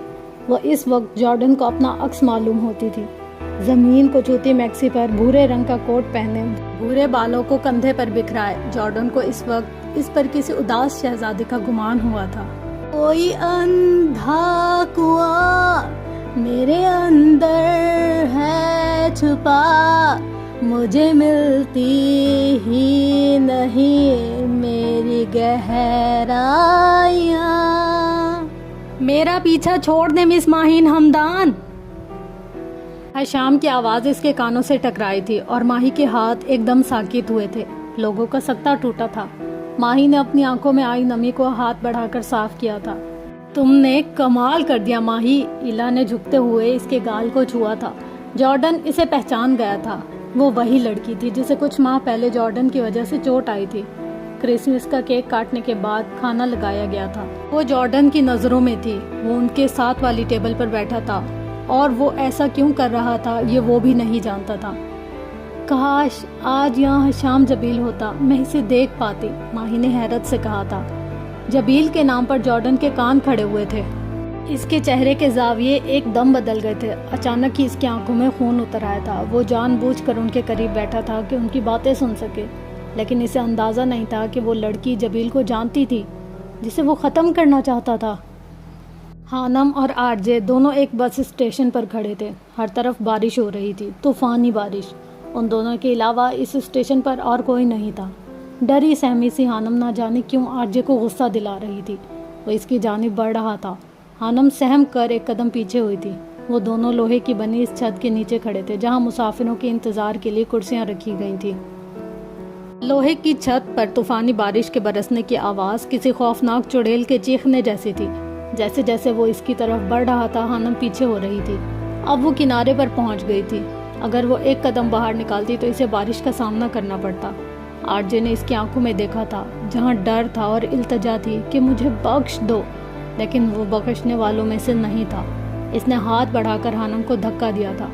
وہ اس وقت جارڈن کو اپنا عکس معلوم ہوتی تھی، زمین کو چھوتی میکسی پر، بھورے رنگ کا کوٹ پہنے، بھورے بالوں کو کندھے پر بکھرائے۔ جارڈن کو اس وقت اس پر کسی اداس شہزادی کا گمان ہوا تھا۔ کوئی اندھا کنواں میرے اندر ہے چھپا، مجھے ملتی ہی نہیں میری گہرائیاں۔ میرا پیچھا چھوڑ دے مس ماہین ہمدان۔ حشام کی آواز اس کے کانوں سے ٹکرائی تھی اور ماہی کے ہاتھ ایک دم ساکت ہوئے تھے۔ لوگوں کا سکتہ ٹوٹا تھا۔ ماہی نے اپنی آنکھوں میں آئی نمی کو ہاتھ بڑھا کر صاف کیا تھا۔ تم نے کمال کر دیا ماہی، ایلا نے جھکتے ہوئے اس کے گال کو چھوا تھا۔ جارڈن اسے پہچان گیا تھا۔ وہ وہی لڑکی تھی جسے کچھ ماہ پہلے جارڈن کی وجہ سے چوٹ آئی تھی۔ کرسمس کا کیک کاٹنے کے بعد کھانا لگایا گیا تھا۔ وہ جارڈن کی نظروں میں تھی۔ وہ ان کے ساتھ والی ٹیبل پر بیٹھا تھا اور وہ ایسا کیوں کر رہا تھا یہ وہ بھی نہیں جانتا تھا۔ کاش آج یہاں حشام جبیل ہوتا، میں اسے دیکھ پاتی، ماہی نے حیرت سے کہا تھا۔ جبیل کے نام پر جارڈن کے کان کھڑے ہوئے تھے۔ اس کے چہرے کے زاویے ایک دم بدل گئے تھے۔ اچانک ہی اس کی آنکھوں میں خون اتر آیا تھا۔ وہ جان بوجھ کر ان کے قریب بیٹھا تھا کہ ان کی باتیں سن سکے، لیکن اسے اندازہ نہیں تھا کہ وہ لڑکی جبیل کو جانتی تھی جسے وہ ختم کرنا چاہتا تھا۔ ہانم اور آر جے دونوں ایک بس اسٹیشن پر کھڑے تھے۔ ہر طرف بارش ہو رہی تھی، طوفانی بارش۔ ان دونوں کے علاوہ اس اسٹیشن پر اور کوئی نہیں تھا۔ ڈری سہمی سی ہانم نہ جانے کیوں آر جے کو غصہ دلا رہی تھی۔ وہ اس کی جانب بڑھ رہا تھا۔ ہانم سہم کر ایک قدم پیچھے ہوئی تھی۔ وہ دونوں لوہے کی بنی اس چھت کے نیچے کھڑے تھے جہاں مسافروں کے انتظار کے لیے کرسیاں رکھی گئی تھیں۔ لوہے کی چھت پر طوفانی بارش کے برسنے کی آواز کسی خوفناک چڑیل کے چیخنے جیسی تھی۔ جیسے جیسے وہ اس کی طرف بڑھ رہا تھا ہانم پیچھے ہو رہی تھی۔ اب وہ کنارے پر پہنچ گئی تھی۔ اگر وہ ایک قدم باہر نکالتی تو اسے بارش کا سامنا کرنا پڑتا۔ آر جے نے اس کی آنکھوں میں دیکھا تھا جہاں ڈر تھا اور التجا تھی کہ مجھے بخش دو، لیکن وہ بخشنے والوں میں سے نہیں تھا۔ اس نے ہاتھ بڑھا کر ہانم کو دھکا دیا تھا۔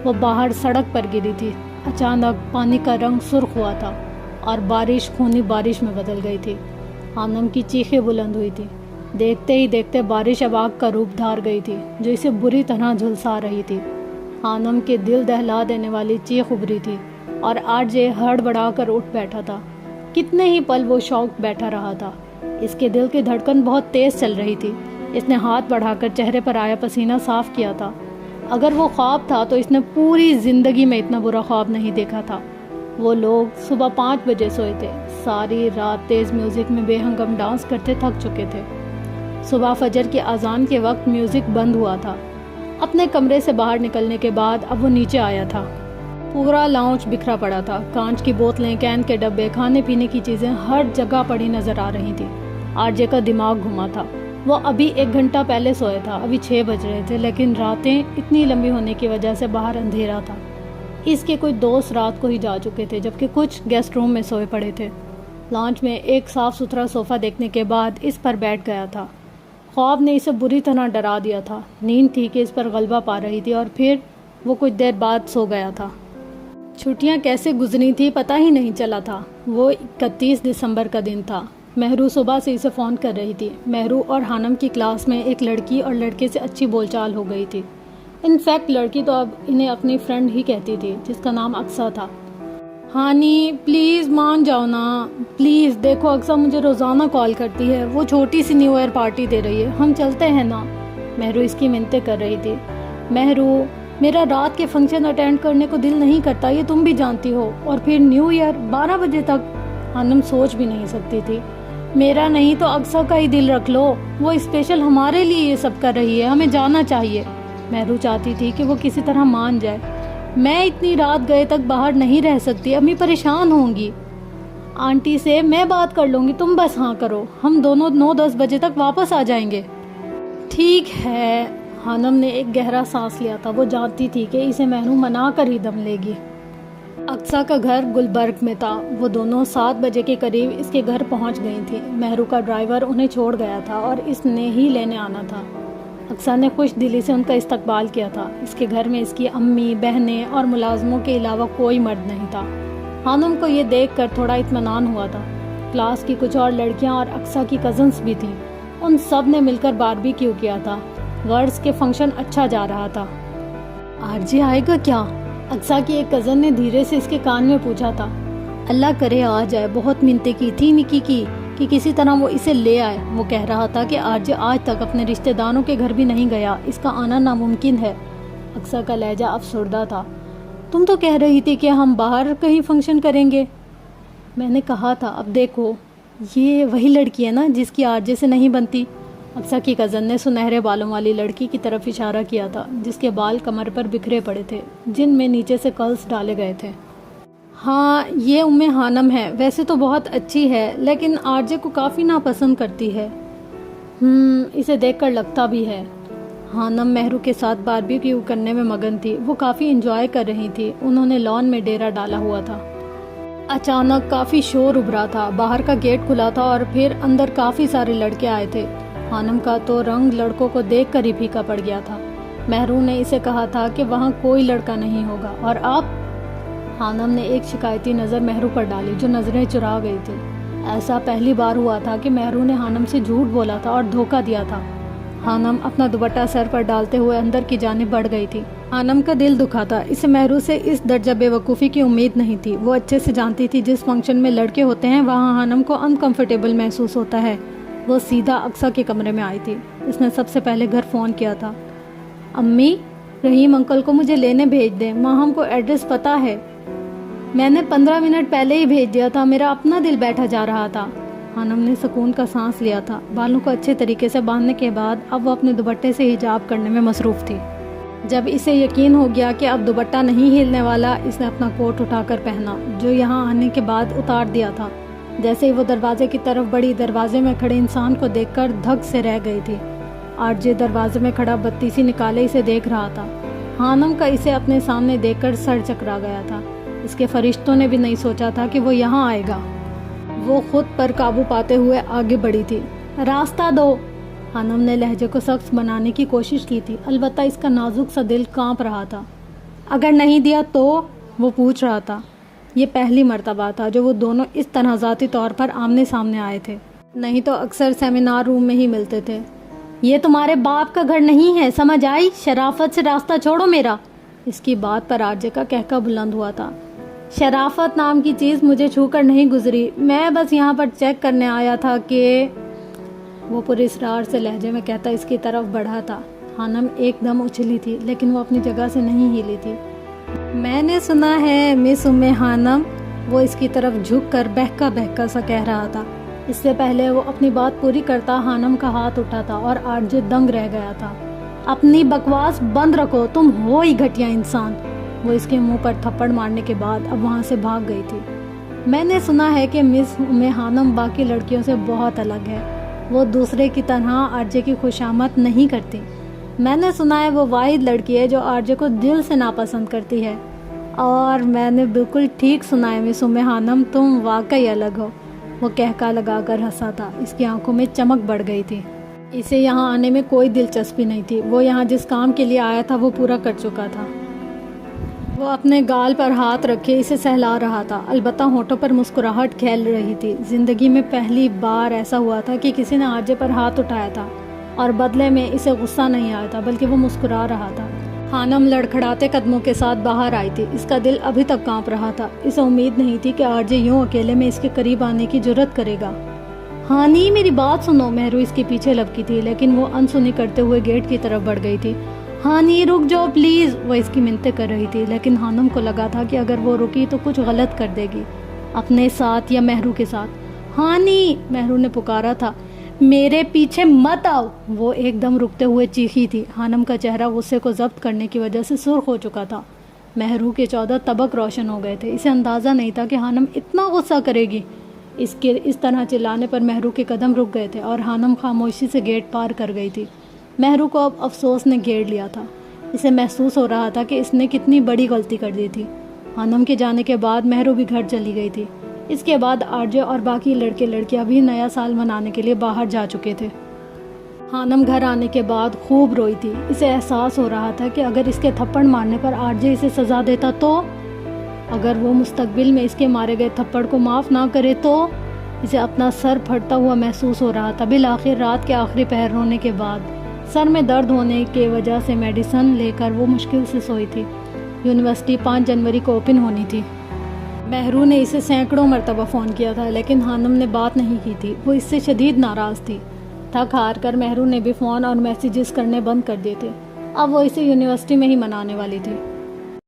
وہ باہر سڑک پر گری تھی۔ اچانک پانی کا رنگ سرخ ہوا تھا اور بارش خونی بارش میں بدل گئی تھی۔ ہانم کی چیخیں بلند ہوئی تھی۔ دیکھتے ہی دیکھتے بارش اب آگ کا روپ دھار گئی تھی جو اسے بری طرح جھلسا رہی تھی۔ ہانم کے دل دہلا دینے والی چیخ ابھری تھی اور آر جے ہڑبڑا کر اٹھ بیٹھا تھا۔ کتنے ہی پل وہ شوق بیٹھا رہا تھا۔ اس کے دل کی دھڑکن بہت تیز چل رہی تھی۔ اس نے ہاتھ بڑھا کر چہرے پر آیا پسینہ صاف کیا تھا۔ اگر وہ خواب تھا تو اس نے پوری زندگی میں اتنا برا خواب نہیں دیکھا تھا۔ وہ لوگ صبح 5 بجے سوئے تھے، ساری رات تیز میوزک میں بے ہنگم ڈانس کرتے تھک چکے تھے۔ صبح فجر کی اذان کے وقت میوزک بند ہوا تھا۔ اپنے کمرے سے باہر نکلنے کے بعد اب وہ نیچے آیا تھا۔ پورا لاؤنج بکھرا پڑا تھا۔ کانچ کی بوتلیں، کین کے ڈبے، کھانے پینے کی چیزیں ہر جگہ پڑی نظر آ رہی تھی۔ آر جے کا دماغ گھما تھا۔ وہ ابھی 1 گھنٹہ پہلے سویا تھا، ابھی 6 بج رہے تھے، لیکن راتیں اتنی لمبی ہونے کی وجہ سے باہر اندھیرا تھا۔ اس کے کچھ دوست رات کو ہی جا چکے تھے جبکہ کچھ گیسٹ روم میں سوئے پڑے تھے۔ لانچ میں ایک صاف ستھرا صوفہ دیکھنے کے بعد اس پر بیٹھ گیا تھا۔ خواب نے اسے بری طرح ڈرا دیا تھا. نیند تھی کہ اس پر غلبہ پا رہی تھی اور پھر وہ کچھ دیر بعد سو گیا تھا. چھٹیاں کیسے گزری تھی پتہ ہی نہیں چلا تھا. وہ 31 دسمبر کا دن تھا. مہرو صبح سے اسے فون کر رہی تھی. مہرو اور حانم کی کلاس میں ایک لڑکی اور لڑکے سے اچھی بول چال ہو گئی تھی. انفیکٹ لڑکی تو اب انہیں اپنی فرینڈ ہی کہتی تھی جس کا نام اقصیٰ تھا. ہانی پلیز مان جاؤ نا پلیز. دیکھو اقصیٰ مجھے روزانہ کال کرتی ہے. وہ چھوٹی سی نیو ایئر پارٹی دے رہی ہے. ہم چلتے ہیں نا. مہرو اس کی منتیں کر رہی تھی. مہرو میرا رات کے فنکشن اٹینڈ کرنے کو دل نہیں کرتا, یہ تم بھی جانتی ہو. اور پھر نیو ایئر 12 بجے تک. حانم سوچ بھی نہیں سکتی تھی. میرا نہیں تو اقصیٰ کا ہی دل رکھ لو. وہ اسپیشل ہمارے لیے یہ سب کر رہی ہے. ہمیں جانا چاہیے. مہرو چاہتی تھی کہ وہ کسی طرح مان جائے. میں اتنی رات گئے تک باہر نہیں رہ سکتی. امی پریشان ہوں گی. آنٹی سے میں بات کر لوں گی, تم بس ہاں کرو. ہم دونوں 9-10 بجے تک واپس آ جائیں گے. ٹھیک ہے. حانم نے ایک گہرا سانس لیا تھا. وہ جانتی تھی کہ اسے مہرو منا کر ہی دم لے گی. اقصیٰ کا گھر گلبرگ میں تھا. وہ دونوں 7 بجے کے قریب اس کے گھر پہنچ گئی تھی. مہرو کا ڈرائیور انہیں چھوڑ گیا تھا اور اس نے ہی لینے آنا تھا. اقصیٰ نے خوش دلی سے ان کا استقبال کیا تھا. اس کے گھر میں اس کی امی, بہنیں اور ملازموں کے علاوہ کوئی مرد نہیں تھا. حانم کو یہ دیکھ کر تھوڑا اطمینان ہوا تھا. کلاس کی کچھ اور لڑکیاں اور اقصیٰ کی کزنس بھی تھیں. ان سب نے مل کر باربیکیو کیا تھا. گرلز کے فنکشن اچھا جا رہا تھا. آرجے آئے گا کیا؟ اقصیٰ کی ایک کزن نے دھیرے سے اس کے کان میں پوچھا تھا. اللہ کرے آ جائے. بہت منتیں کی تھی نکی کی کہ کسی طرح وہ اسے لے آئے. وہ کہہ رہا تھا کہ آرجے آج تک اپنے رشتہ داروں کے گھر بھی نہیں گیا. اس کا آنا ناممکن ہے. اقصیٰ کا لہجہ افسردہ تھا. تم تو کہہ رہی تھی کہ ہم باہر کہیں فنکشن کریں گے. میں نے کہا تھا. اب دیکھو یہ وہی لڑکی ہے نا جس کی آرجے سے نہیں بنتی. اقصیٰ کی کزن نے سنہرے بالوں والی لڑکی کی طرف اشارہ کیا تھا جس کے بال کمر پر بکھرے پڑے تھے جن میں نیچے سے کرلز ڈالے گئے تھے. ہاں یہ حانم ہے. ویسے تو بہت اچھی ہے لیکن آرجے کو کافی ناپسند کرتی ہے. اسے دیکھ کر لگتا بھی ہے. حانم مہرو کے ساتھ باربیکیو کرنے میں مگن تھی. وہ کافی انجوائے کر رہی تھی. انہوں نے لان میں ڈیرا ڈالا ہوا تھا. اچانک کافی شور ابھرا تھا. باہر کا گیٹ کھلا تھا اور پھر اندر کافی سارے لڑکے آئے تھے. حانم کا تو رنگ لڑکوں کو دیکھ کر ہی پھیکا پڑ گیا تھا. مہرو نے اسے کہا تھا کہ وہاں کوئی لڑکا نہیں ہوگا. اور آپ؟ حانم نے ایک شکایتی نظر مہرو پر ڈالی جو نظریں چرا گئی تھی. ایسا پہلی بار ہوا تھا کہ مہرو نے حانم سے جھوٹ بولا تھا اور دھوکہ دیا تھا. حانم اپنا دوپٹہ سر پر ڈالتے ہوئے اندر کی جانب بڑھ گئی تھی. حانم کا دل دکھا تھا. اسے مہرو سے اس درجہ بے وقوفی کی امید نہیں تھی. وہ اچھے سے جانتی تھی جس فنکشن میں لڑکے ہوتے ہیں وہاں حانم کو انکمفرٹیبل محسوس ہوتا ہے. وہ سیدھا اقصیٰ کے کمرے میں آئی تھی. اس نے سب سے پہلے گھر فون کیا تھا. امی رحیم انکل کو مجھے لینے بھیج دیں. ماں ہم کو ایڈریس پتہ ہے. میں نے 15 منٹ پہلے ہی بھیج دیا تھا. میرا اپنا دل بیٹھا جا رہا تھا. حانم نے سکون کا سانس لیا تھا. بالوں کو اچھے طریقے سے باندھنے کے بعد اب وہ اپنے دوپٹے سے حجاب کرنے میں مصروف تھی. جب اسے یقین ہو گیا کہ اب دوپٹہ نہیں ہلنے والا اس نے اپنا کوٹ اٹھا کر پہنا جو یہاں آنے کے بعد اتار دیا تھا. جیسے ہی وہ دروازے کی طرف بڑھی دروازے میں کھڑے انسان کو دیکھ کر دھک سے رہ گئی تھی. آرجے دروازے میں کھڑا بتی سی نکالے اسے دیکھ رہا تھا. حانم کا اسے اپنے سامنے دیکھ کر سر چکرا گیا تھا. اس کے فرشتوں نے بھی نہیں سوچا تھا کہ وہ یہاں آئے گا. وہ خود پر قابو پاتے ہوئے آگے بڑھی تھی. راستہ دو. حانم نے لہجے کو سخت بنانے کی کوشش کی تھی. البتہ اس کا نازک سا دل کانپ رہا تھا. اگر نہیں دیا تو؟ وہ پوچھ رہا تھا. یہ پہلی مرتبہ تھا جو وہ دونوں اس طرح ذاتی طور پر آمنے سامنے آئے تھے. نہیں تو اکثر سیمینار روم میں ہی ملتے تھے. یہ تمہارے باپ کا گھر نہیں ہے, سمجھ آئی؟ شرافت سے راستہ چھوڑو میرا. اس کی بات پر آرجے کا کہکا بلند ہوا تھا. شرافت نام کی چیز مجھے چھو کر نہیں گزری. میں بس یہاں پر چیک کرنے آیا تھا کہ وہ پورے اصرار سے لہجے میں کہتا اس کی طرف بڑھا تھا. حانم ایک دم اچھلی تھی لیکن وہ اپنی جگہ سے نہیں ہلی تھی. میں نے سنا ہے مس حانم. وہ اس کی طرف جھک کر بہکا بہکا سا کہہ رہا تھا. اس سے پہلے وہ اپنی بات پوری کرتا حانم کا ہاتھ اٹھا تھا اور آرجے دنگ رہ گیا تھا. اپنی بکواس بند رکھو, تم ہو ہی گھٹیا انسان. وہ اس کے منہ پر تھپڑ مارنے کے بعد اب وہاں سے بھاگ گئی تھی. میں نے سنا ہے کہ مس حانم باقی لڑکیوں سے بہت الگ ہے. وہ دوسرے کی طرح آرجے کی خوشامد نہیں کرتی. میں نے سنا ہے وہ واحد لڑکی ہے جو آرجے کو دل سے ناپسند کرتی ہے. اور میں نے بالکل ٹھیک سنا ہے مس حانم, تم واقعی الگ ہو. وہ کہکا لگا کر ہنسا تھا. اس کی آنکھوں میں چمک بڑھ گئی تھی. اسے یہاں آنے میں کوئی دلچسپی نہیں تھی. وہ یہاں جس کام کے لیے آیا تھا وہ پورا کر چکا تھا. وہ اپنے گال پر ہاتھ رکھے اسے سہلا رہا تھا. البتہ ہونٹوں پر مسکراہٹ کھیل رہی تھی. زندگی میں پہلی بار ایسا ہوا تھا کہ کسی نے آرجے پر ہاتھ اٹھایا تھا اور بدلے میں اسے غصہ نہیں آیا تھا بلکہ وہ مسکرا رہا تھا. خانم لڑکھڑاتے قدموں کے ساتھ باہر آئی تھی. اس کا دل ابھی تک کانپ رہا تھا. اسے امید نہیں تھی کہ آرجے یوں اکیلے میں اس کے قریب آنے کی جرت کرے گا. ہانی میری بات سنو. مہرو اس کے پیچھے لپکی تھی لیکن وہ انسنی کرتے ہوئے گیٹ کی طرف بڑھ گئی تھی. ہانی رک جاؤ پلیز. وہ اس کی منتیں کر رہی تھی لیکن خانم کو لگا تھا کہ اگر وہ رکی تو کچھ غلط کر دے گی اپنے ساتھ یا مہرو کے ساتھ. ہانی مہرو نے پکارا تھا. میرے پیچھے مت آؤ. وہ ایک دم رکتے ہوئے چیخی تھی. خانم کا چہرہ غصے کو ضبط کرنے کی وجہ سے سرخ ہو چکا تھا. مہرو کے 14 طبق روشن ہو گئے تھے. اسے اندازہ نہیں تھا کہ خانم اتنا غصہ کرے گی. اس طرح چلانے پر مہرو کے قدم رک گئے تھے اور خانم خاموشی سے گیٹ پار کر گئی تھی. مہرو کو اب افسوس نے گھیر لیا تھا. اسے محسوس ہو رہا تھا کہ اس نے کتنی بڑی غلطی کر دی تھی. خانم کے جانے کے بعد مہرو بھی گھر چلی گئی تھی. اس کے بعد آرجے اور باقی لڑکے لڑکیاں بھی نیا سال منانے کے لیے باہر جا چکے تھے. خانم گھر آنے کے بعد خوب روئی تھی. اسے احساس ہو رہا تھا کہ اگر اس کے تھپڑ مارنے پر آرجے اسے سزا دیتا تو، اگر وہ مستقبل میں اس کے مارے گئے تھپڑ کو معاف نہ کرے تو. اسے اپنا سر پھٹتا ہوا محسوس ہو رہا تھا. بالآخر رات کے آخری پہر ہونے کے بعد سر میں درد ہونے کی وجہ سے میڈیسن لے کر وہ مشکل سے سوئی تھی. یونیورسٹی 5 جنوری کو اوپن ہونی تھی. مہرو نے اسے سینکڑوں مرتبہ فون کیا تھا لیکن خانم نے بات نہیں کی تھی. وہ اس سے شدید ناراض تھی. تھک ہار کر مہرو نے بھی فون اور میسیجز کرنے بند کر دیے تھے. اب وہ اسے یونیورسٹی میں ہی منانے والی تھی.